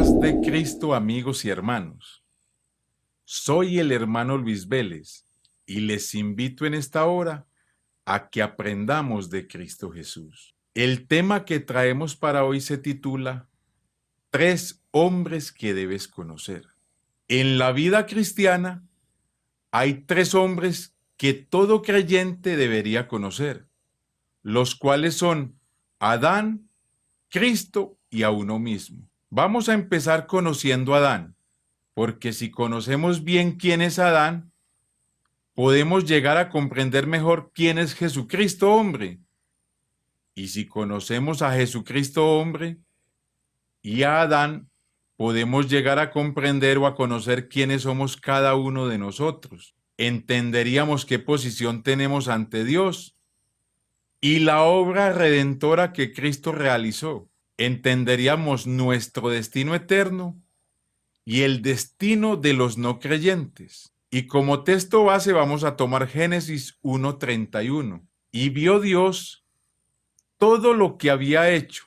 Paz de Cristo, amigos y hermanos. Soy el hermano Luis Vélez y les invito en esta hora a que aprendamos de Cristo Jesús. El tema que traemos para hoy se titula Tres hombres que debes conocer. En la vida cristiana hay tres hombres que todo creyente debería conocer, los cuales son Adán, Cristo y a uno mismo. Vamos a empezar conociendo a Adán, porque si conocemos bien quién es Adán, podemos llegar a comprender mejor quién es Jesucristo hombre. Y si conocemos a Jesucristo hombre y a Adán, podemos llegar a comprender o a conocer quiénes somos cada uno de nosotros. Entenderíamos qué posición tenemos ante Dios y la obra redentora que Cristo realizó. Entenderíamos nuestro destino eterno y el destino de los no creyentes. Y como texto base vamos a tomar Génesis 1:31. Y vio Dios todo lo que había hecho,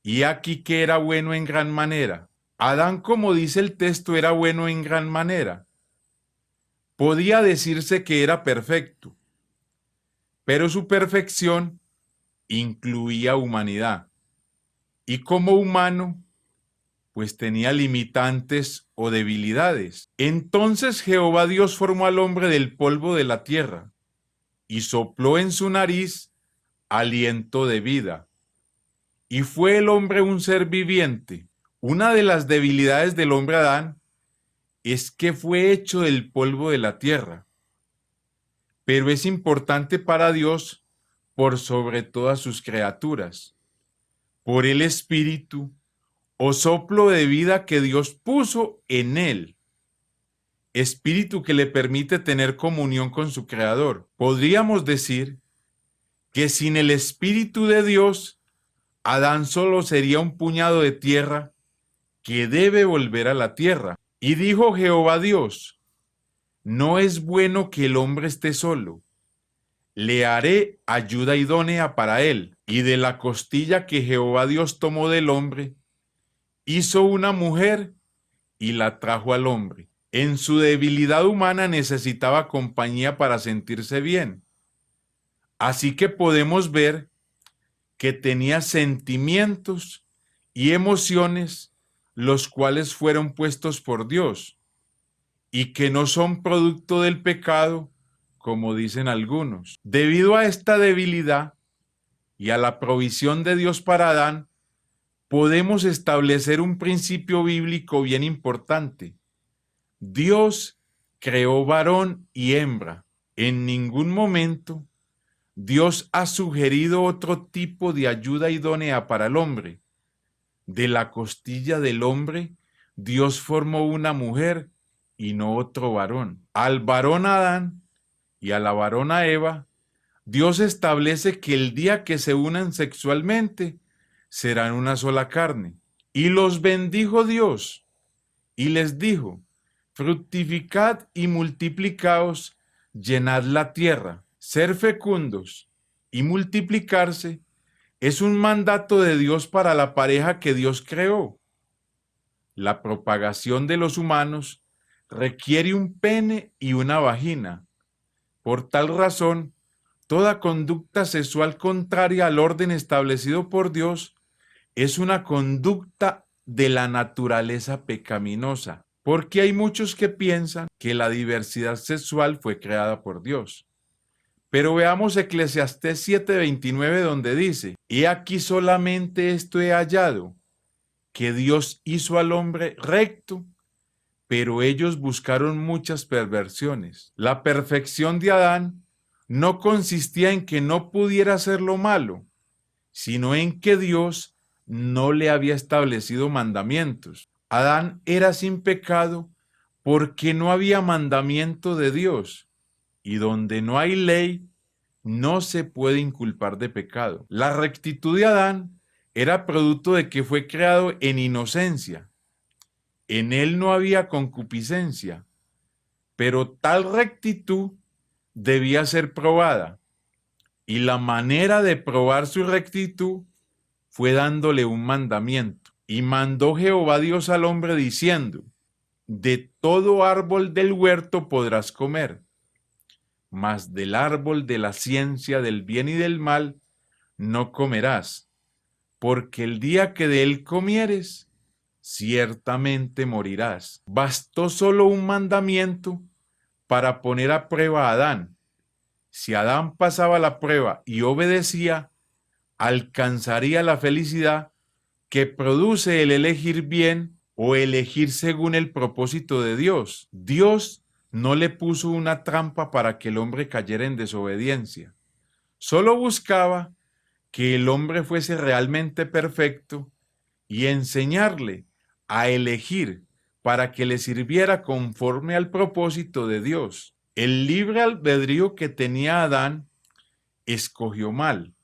y aquí que era bueno en gran manera. Adán, como dice el texto, era bueno en gran manera. Podía decirse que era perfecto, pero su perfección incluía humanidad. Y como humano, pues tenía limitantes o debilidades. Entonces Jehová Dios formó al hombre del polvo de la tierra y sopló en su nariz aliento de vida. Y fue el hombre un ser viviente. Una de las debilidades del hombre Adán es que fue hecho del polvo de la tierra, pero es importante para Dios por sobre todas sus criaturas, por el espíritu o soplo de vida que Dios puso en él, espíritu que le permite tener comunión con su Creador. Podríamos decir que sin el espíritu de Dios, Adán solo sería un puñado de tierra que debe volver a la tierra. Y dijo Jehová Dios, no es bueno que el hombre esté solo, le haré ayuda idónea para él. Y de la costilla que Jehová Dios tomó del hombre, hizo una mujer y la trajo al hombre. En su debilidad humana necesitaba compañía para sentirse bien. Así que podemos ver que tenía sentimientos y emociones, los cuales fueron puestos por Dios y que no son producto del pecado, como dicen algunos. Debido a esta debilidad y a la provisión de Dios para Adán, podemos establecer un principio bíblico bien importante. Dios creó varón y hembra. En ningún momento Dios ha sugerido otro tipo de ayuda idónea para el hombre. De la costilla del hombre, Dios formó una mujer y no otro varón. Al varón Adán y a la varona Eva, Dios establece que el día que se unan sexualmente, serán una sola carne. Y los bendijo Dios y les dijo, fructificad y multiplicaos, llenad la tierra, ser fecundos y multiplicarse es un mandato de Dios para la pareja que Dios creó. La propagación de los humanos requiere un pene y una vagina. Por tal razón, toda conducta sexual contraria al orden establecido por Dios es una conducta de la naturaleza pecaminosa, porque hay muchos que piensan que la diversidad sexual fue creada por Dios. Pero veamos Eclesiastés 7:29 donde dice, he aquí solamente esto he hallado, que Dios hizo al hombre recto, pero ellos buscaron muchas perversiones. La perfección de Adán no consistía en que no pudiera hacer lo malo, sino en que Dios no le había establecido mandamientos. Adán era sin pecado porque no había mandamiento de Dios, y donde no hay ley, no se puede inculpar de pecado. La rectitud de Adán era producto de que fue creado en inocencia. En él no había concupiscencia, pero tal rectitud debía ser probada. Y la manera de probar su rectitud fue dándole un mandamiento. Y mandó Jehová Dios al hombre diciendo: de todo árbol del huerto podrás comer, mas del árbol de la ciencia del bien y del mal no comerás, porque el día que de él comieres, ciertamente morirás. Bastó solo un mandamiento para poner a prueba a Adán. Si Adán pasaba la prueba y obedecía, alcanzaría la felicidad que produce el elegir bien o elegir según el propósito de Dios. Dios no le puso una trampa para que el hombre cayera en desobediencia. Solo buscaba que el hombre fuese realmente perfecto y enseñarle a elegir para que le sirviera conforme al propósito de Dios. El libre albedrío que tenía Adán escogió mal,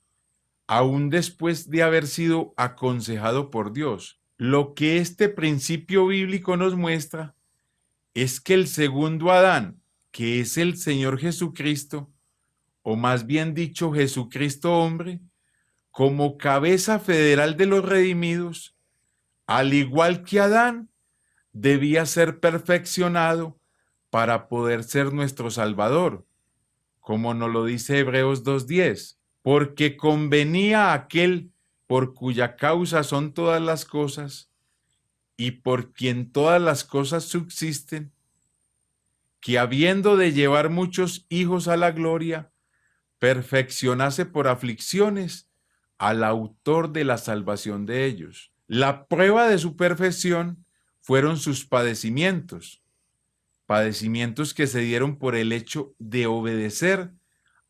aún después de haber sido aconsejado por Dios. Lo que este principio bíblico nos muestra es que el segundo Adán, que es el Señor Jesucristo, o más bien dicho Jesucristo hombre, como cabeza federal de los redimidos, al igual que Adán, debía ser perfeccionado para poder ser nuestro Salvador, como nos lo dice Hebreos 2:10, porque convenía a aquel por cuya causa son todas las cosas y por quien todas las cosas subsisten, que habiendo de llevar muchos hijos a la gloria, perfeccionase por aflicciones al autor de la salvación de ellos. La prueba de su perfección fueron sus padecimientos, padecimientos que se dieron por el hecho de obedecer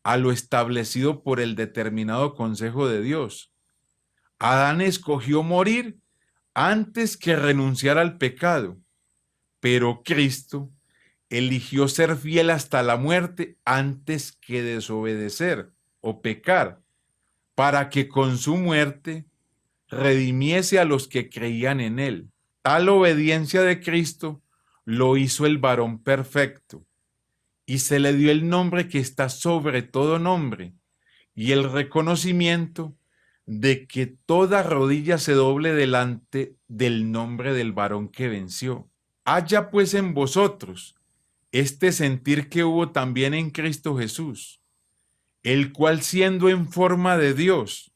a lo establecido por el determinado consejo de Dios. Adán escogió morir antes que renunciar al pecado, pero Cristo eligió ser fiel hasta la muerte antes que desobedecer o pecar, para que con su muerte redimiese a los que creían en él. Tal obediencia de Cristo lo hizo el varón perfecto, y se le dio el nombre que está sobre todo nombre, y el reconocimiento de que toda rodilla se doble delante del nombre del varón que venció. Haya pues en vosotros este sentir que hubo también en Cristo Jesús, el cual siendo en forma de Dios,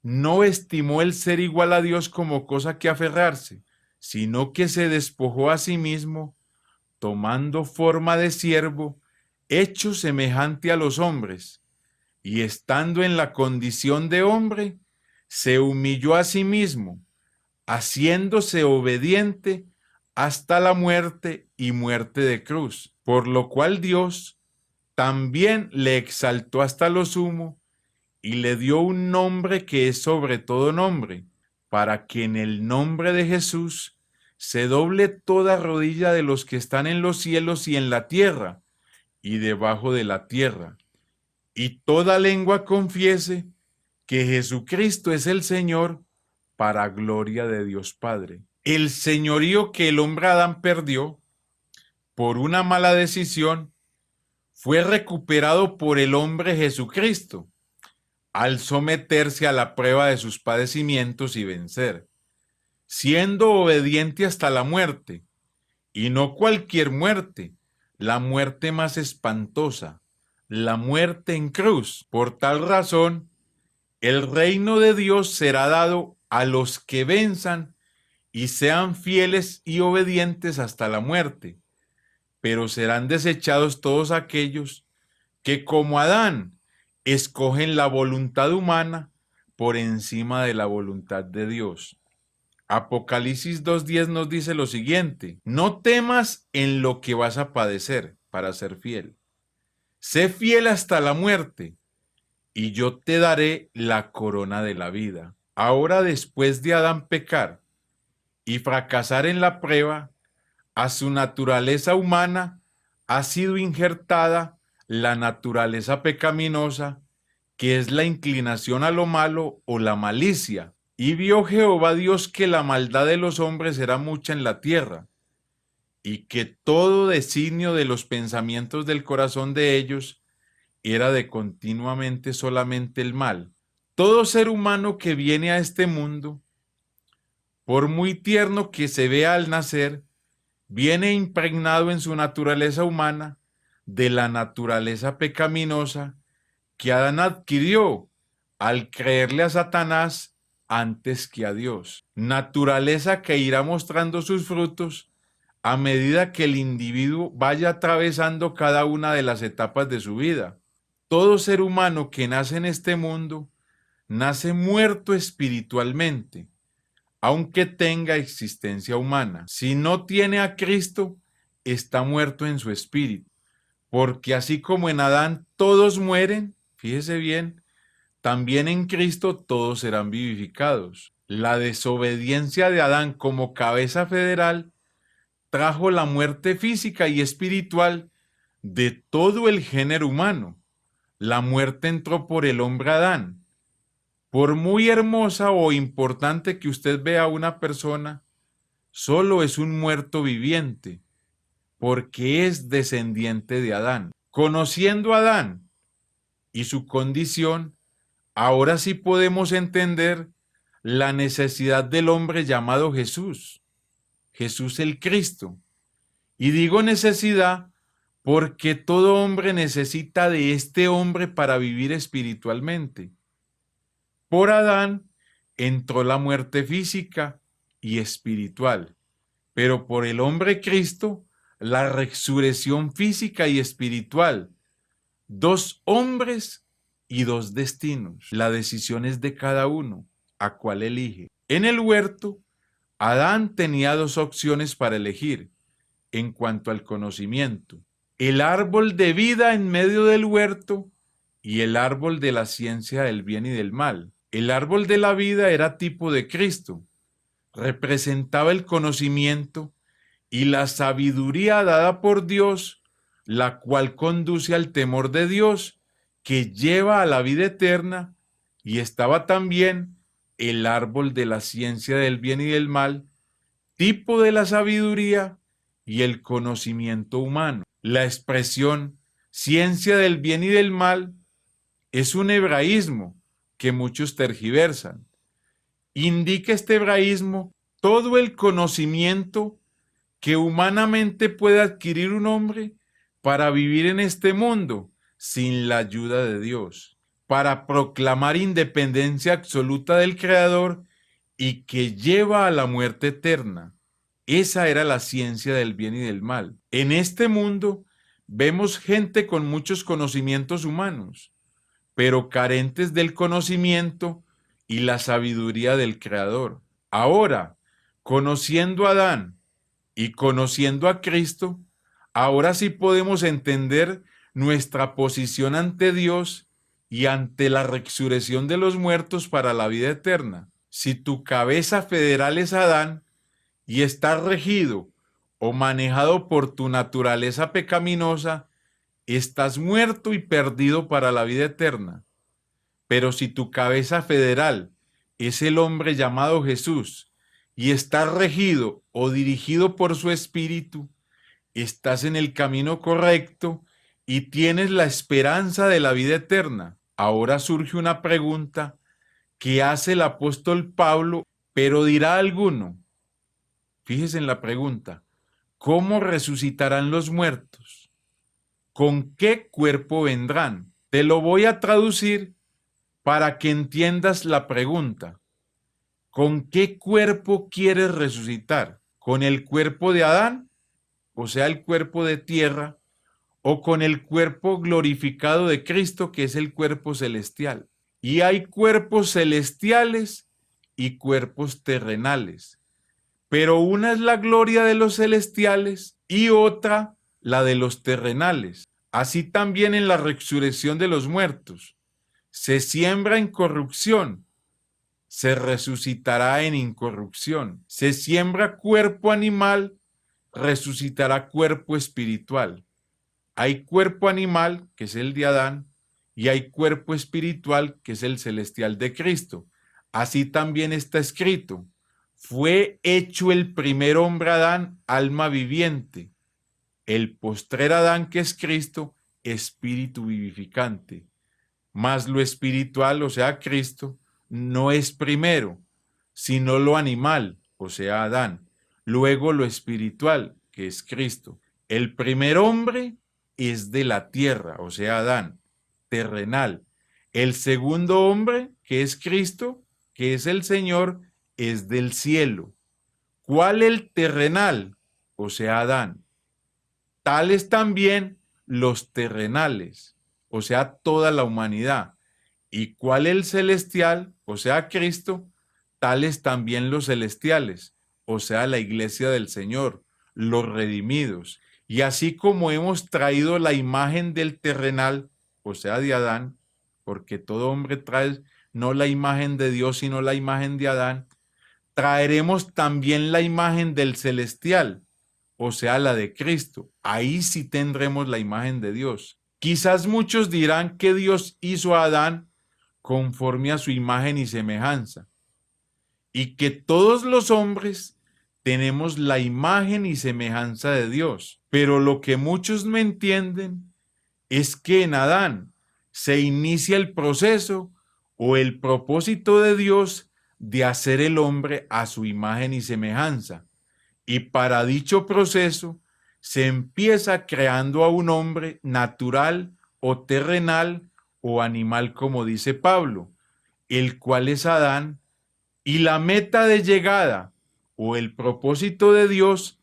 no estimó el ser igual a Dios como cosa que aferrarse, sino que se despojó a sí mismo, tomando forma de siervo, hecho semejante a los hombres, y estando en la condición de hombre, se humilló a sí mismo, haciéndose obediente hasta la muerte y muerte de cruz, por lo cual Dios también le exaltó hasta lo sumo y le dio un nombre que es sobre todo nombre, para que en el nombre de Jesús se doble toda rodilla de los que están en los cielos y en la tierra y debajo de la tierra, y toda lengua confiese que Jesucristo es el Señor, para gloria de Dios Padre. El señorío que el hombre Adán perdió por una mala decisión fue recuperado por el hombre Jesucristo al someterse a la prueba de sus padecimientos y vencer, siendo obediente hasta la muerte, y no cualquier muerte, la muerte más espantosa, la muerte en cruz. Por tal razón, el reino de Dios será dado a los que venzan y sean fieles y obedientes hasta la muerte, pero serán desechados todos aquellos que, como Adán, escogen la voluntad humana por encima de la voluntad de Dios. Apocalipsis 2:10 nos dice lo siguiente: no temas en lo que vas a padecer para ser fiel. Sé fiel hasta la muerte, y yo te daré la corona de la vida. Ahora, después de Adán pecar y fracasar en la prueba, a su naturaleza humana ha sido injertada la naturaleza pecaminosa, que es la inclinación a lo malo o la malicia. Y vio Jehová Dios que la maldad de los hombres era mucha en la tierra, y que todo designio de los pensamientos del corazón de ellos era de continuamente solamente el mal. Todo ser humano que viene a este mundo por muy tierno que se vea al nacer, viene impregnado en su naturaleza humana de la naturaleza pecaminosa que Adán adquirió al creerle a Satanás antes que a Dios. Naturaleza que irá mostrando sus frutos a medida que el individuo vaya atravesando cada una de las etapas de su vida. Todo ser humano que nace en este mundo nace muerto espiritualmente, aunque tenga existencia humana. Si no tiene a Cristo, está muerto en su espíritu, porque así como en Adán todos mueren, fíjese bien, también en Cristo todos serán vivificados. La desobediencia de Adán como cabeza federal trajo la muerte física y espiritual de todo el género humano. La muerte entró por el hombre Adán. Por muy hermosa o importante que usted vea a una persona, solo es un muerto viviente, porque es descendiente de Adán. Conociendo a Adán y su condición, ahora sí podemos entender la necesidad del hombre llamado Jesús, Jesús el Cristo. Y digo necesidad porque todo hombre necesita de este hombre para vivir espiritualmente. Por Adán entró la muerte física y espiritual, pero por el hombre Cristo, la resurrección física y espiritual. Dos hombres y dos destinos. La decisión es de cada uno, a cuál elige. En el huerto, Adán tenía dos opciones para elegir en cuanto al conocimiento: el árbol de vida en medio del huerto y el árbol de la ciencia del bien y del mal. El árbol de la vida era tipo de Cristo, representaba el conocimiento y la sabiduría dada por Dios, la cual conduce al temor de Dios, que lleva a la vida eterna, y estaba también el árbol de la ciencia del bien y del mal, tipo de la sabiduría y el conocimiento humano. La expresión ciencia del bien y del mal es un hebraísmo que muchos tergiversan. Indica este hebraísmo todo el conocimiento que humanamente puede adquirir un hombre para vivir en este mundo sin la ayuda de Dios, para proclamar independencia absoluta del Creador y que lleva a la muerte eterna. Esa era la ciencia del bien y del mal. En este mundo vemos gente con muchos conocimientos humanos, pero carentes del conocimiento y la sabiduría del Creador. Ahora, conociendo a Adán y conociendo a Cristo, ahora sí podemos entender nuestra posición ante Dios y ante la resurrección de los muertos para la vida eterna. Si tu cabeza federal es Adán y estás regido o manejado por tu naturaleza pecaminosa, estás muerto y perdido para la vida eterna. Pero si tu cabeza federal es el hombre llamado Jesús y estás regido o dirigido por su espíritu, estás en el camino correcto y tienes la esperanza de la vida eterna. Ahora surge una pregunta que hace el apóstol Pablo, pero dirá alguno, fíjese en la pregunta: ¿cómo resucitarán los muertos? ¿Con qué cuerpo vendrán? Te lo voy a traducir para que entiendas la pregunta. ¿Con qué cuerpo quieres resucitar? ¿Con el cuerpo de Adán, o sea, el cuerpo de tierra, o con el cuerpo glorificado de Cristo, que es el cuerpo celestial? Y hay cuerpos celestiales y cuerpos terrenales, pero una es la gloria de los celestiales y otra la de los terrenales. Así también en la resurrección de los muertos. Se siembra en corrupción, se resucitará en incorrupción. Se siembra cuerpo animal, resucitará cuerpo espiritual. Hay cuerpo animal, que es el de Adán, y hay cuerpo espiritual, que es el celestial de Cristo. Así también está escrito: fue hecho el primer hombre Adán, alma viviente; el postrer Adán, que es Cristo, espíritu vivificante. Mas lo espiritual, o sea, Cristo, no es primero, sino lo animal, o sea, Adán. Luego lo espiritual, que es Cristo. El primer hombre es de la tierra, o sea, Adán, terrenal. El segundo hombre, que es Cristo, que es el Señor, es del cielo. ¿Cuál el terrenal? O sea, Adán. Tales también los terrenales, o sea, toda la humanidad. ¿Y cuál el celestial? O sea, Cristo. Tales también los celestiales, o sea, la iglesia del Señor, los redimidos. Y así como hemos traído la imagen del terrenal, o sea, de Adán, porque todo hombre trae no la imagen de Dios, sino la imagen de Adán, traeremos también la imagen del celestial, o sea, la de Cristo. Ahí sí tendremos la imagen de Dios. Quizás muchos dirán que Dios hizo a Adán conforme a su imagen y semejanza, y que todos los hombres tenemos la imagen y semejanza de Dios. Pero lo que muchos no entienden es que en Adán se inicia el proceso o el propósito de Dios de hacer el hombre a su imagen y semejanza. Y para dicho proceso se empieza creando a un hombre natural o terrenal o animal, como dice Pablo, el cual es Adán, y la meta de llegada o el propósito de Dios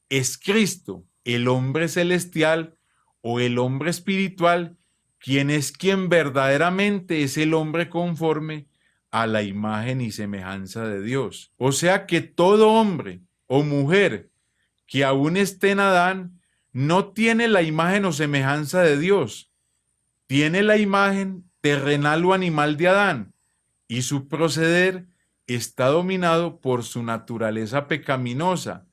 es Cristo, el hombre celestial o el hombre espiritual, quien verdaderamente es el hombre conforme a la imagen y semejanza de Dios. O sea que todo hombre o mujer que aún esté en Adán no tiene la imagen o semejanza de Dios, tiene la imagen terrenal o animal de Adán, y su proceder está dominado por su naturaleza pecaminosa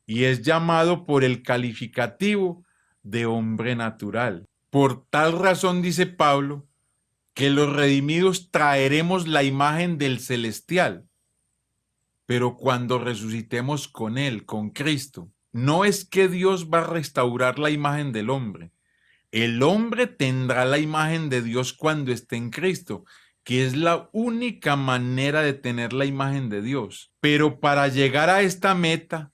y es llamado por el calificativo de hombre natural. Por tal razón dice Pablo que los redimidos traeremos la imagen del celestial, pero cuando resucitemos con él, con Cristo, no es que Dios va a restaurar la imagen del hombre. El hombre tendrá la imagen de Dios cuando esté en Cristo, que es la única manera de tener la imagen de Dios. Pero para llegar a esta meta,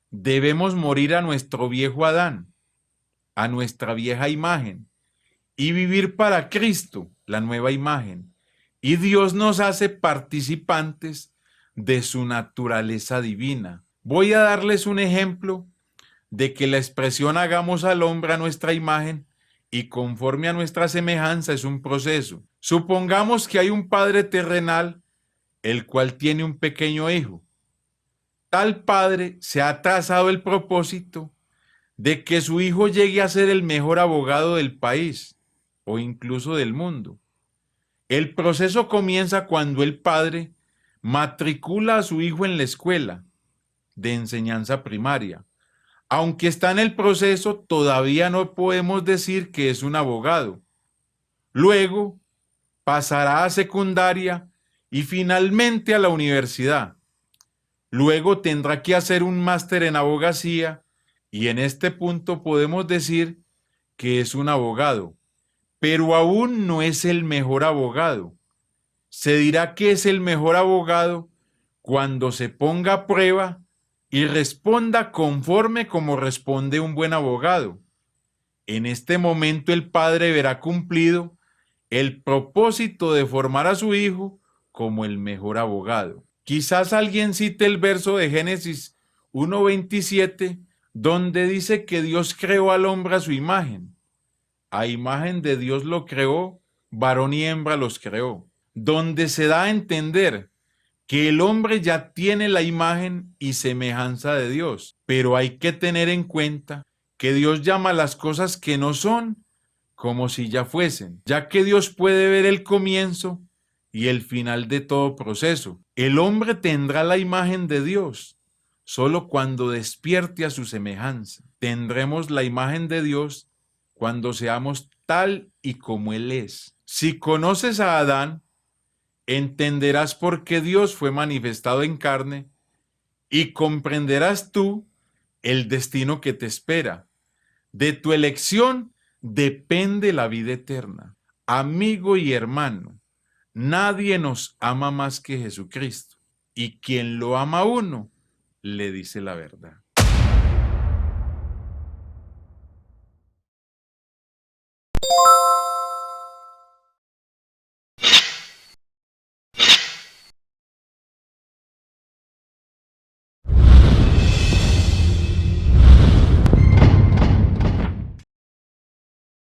debemos morir a nuestro viejo Adán, a nuestra vieja imagen, y vivir para Cristo, la nueva imagen. Y Dios nos hace participantes de su naturaleza divina. Voy a darles un ejemplo de que la expresión hagamos al hombre a nuestra imagen y conforme a nuestra semejanza es un proceso. Supongamos que hay un padre terrenal, el cual tiene un pequeño hijo. Tal padre se ha trazado el propósito de que su hijo llegue a ser el mejor abogado del país o incluso del mundo. El proceso comienza cuando el padre matricula a su hijo en la escuela de enseñanza primaria. Aunque está en el proceso, todavía no podemos decir que es un abogado. Luego pasará a secundaria y finalmente a la universidad. Luego tendrá que hacer un máster en abogacía y en este punto podemos decir que es un abogado, pero aún no es el mejor abogado. Se dirá que es el mejor abogado cuando se ponga a prueba y responda conforme como responde un buen abogado. En este momento el padre verá cumplido el propósito de formar a su hijo como el mejor abogado. Quizás alguien cite el verso de Génesis 1:27, donde dice que Dios creó al hombre a su imagen. A imagen de Dios lo creó, varón y hembra los creó. Donde se da a entender que el hombre ya tiene la imagen y semejanza de Dios, pero hay que tener en cuenta que Dios llama las cosas que no son como si ya fuesen, ya que Dios puede ver el comienzo y el final de todo proceso. El hombre tendrá la imagen de Dios solo cuando despierte a su semejanza. Tendremos la imagen de Dios cuando seamos tal y como Él es. Si conoces a Adán, entenderás por qué Dios fue manifestado en carne y comprenderás tú el destino que te espera. De tu elección depende la vida eterna. Amigo y hermano, nadie nos ama más que Jesucristo. Y quien lo ama a uno, le dice la verdad.